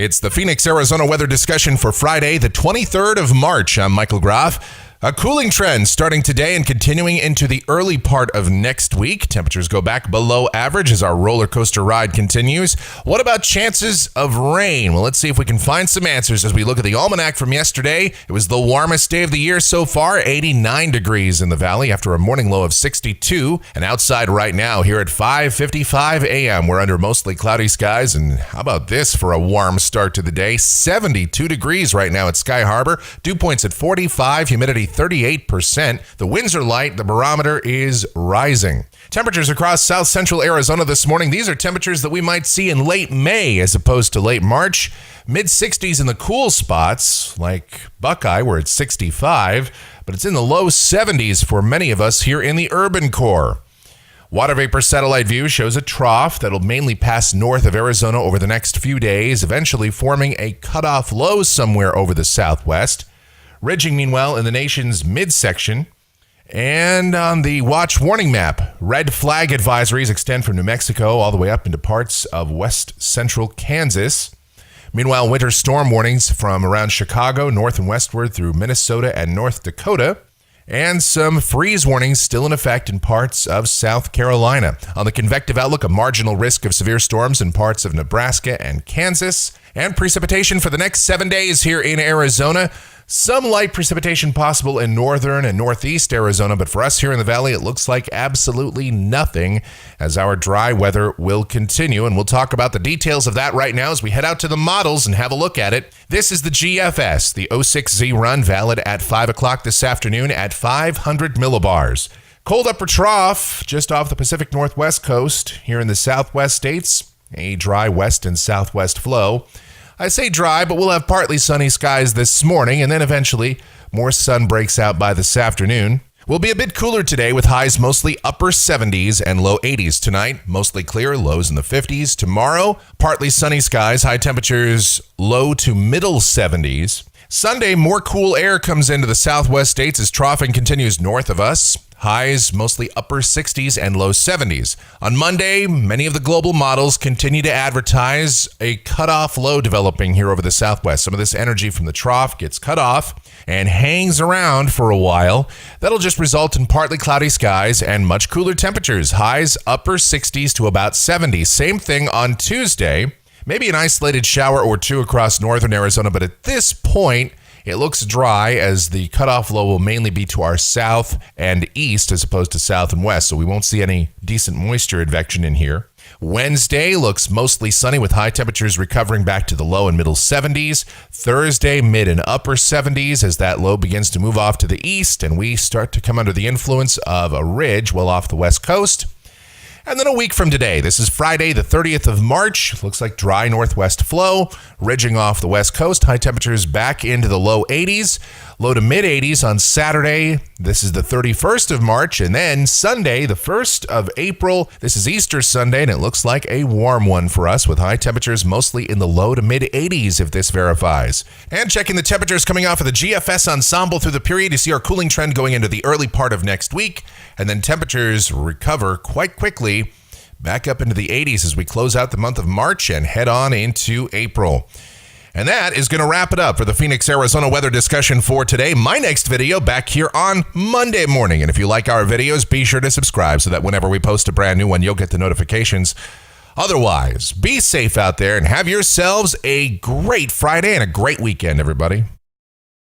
It's the Phoenix, Arizona weather discussion for Friday, the 23rd of March. I'm Michael Groff. A cooling trend starting today and continuing into the early part of next week. Temperatures go back below average as our roller coaster ride continues. What about chances of rain? Well, let's see if we can find some answers as we look at the almanac from yesterday. It was the warmest day of the year so far, 89 degrees in the valley after a morning low of 62. And outside right now here at 5:55 a.m., we're under mostly cloudy skies. And how about this for a warm start to the day? 72 degrees right now at Sky Harbor. Dew points at 45, humidity 38%. The winds are light. The barometer is rising. Temperatures across south central Arizona this morning. These are temperatures that we might see in late May as opposed to late March. Mid-60s in the cool spots like Buckeye, where it's 65, but it's in the low 70s for many of us here in the urban core. Water vapor satellite view shows a trough that'll mainly pass north of Arizona over the next few days, eventually forming a cutoff low somewhere over the southwest. Ridging, meanwhile, in the nation's midsection. And on the watch warning map, red flag advisories extend from New Mexico all the way up into parts of west central Kansas. Meanwhile, winter storm warnings from around Chicago, north and westward through Minnesota and North Dakota. And some freeze warnings still in effect in parts of South Carolina. On the convective outlook, a marginal risk of severe storms in parts of Nebraska and Kansas. And precipitation for the next 7 days here in Arizona. Some light precipitation possible in northern and northeast Arizona, but for us here in the valley, it looks like absolutely nothing as our dry weather will continue. And we'll talk about the details of that right now as we head out to the models and have a look at it. This is the GFS, the 06Z run, valid at 5 o'clock this afternoon at 500 millibars. Cold upper trough just off the Pacific Northwest coast here in the southwest states. A dry west and southwest flow. I say dry, but we'll have partly sunny skies this morning, and then eventually more sun breaks out by this afternoon. We'll be a bit cooler today with highs mostly upper 70s and low 80s tonight. Mostly clear, lows in the 50s. Tomorrow, partly sunny skies, high temperatures low to middle 70s. Sunday, more cool air comes into the southwest states as troughing continues north of us. Highs mostly upper 60s and low 70s. On Monday, many of the global models continue to advertise a cutoff low developing here over the southwest. Some of this energy from the trough gets cut off and hangs around for a while. That'll just result in partly cloudy skies and much cooler temperatures. Highs upper 60s to about 70. Same thing on Tuesday. Maybe an isolated shower or two across northern Arizona, but at this point, it looks dry as the cutoff low will mainly be to our south and east as opposed to south and west, so we won't see any decent moisture advection in here. Wednesday looks mostly sunny with high temperatures recovering back to the low and middle 70s. Thursday, mid and upper 70s as that low begins to move off to the east and we start to come under the influence of a ridge well off the west coast. And then a week from today, this is Friday, the 30th of March. Looks like dry northwest flow, ridging off the west coast. High temperatures back into the low 80s, low to mid 80s on Saturday. This is the 31st of March. And then Sunday, the 1st of April. This is Easter Sunday, and it looks like a warm one for us with high temperatures mostly in the low to mid 80s if this verifies. And checking the temperatures coming off of the GFS ensemble through the period, you see our cooling trend going into the early part of next week. And then temperatures recover quite quickly back up into the 80s as we close out the month of March and head on into April. And that is going to wrap it up for the Phoenix, Arizona weather discussion for today. My next video back here on Monday morning. And if you like our videos, be sure to subscribe so that whenever we post a brand new one, you'll get the notifications. Otherwise, be safe out there and have yourselves a great Friday and a great weekend, everybody.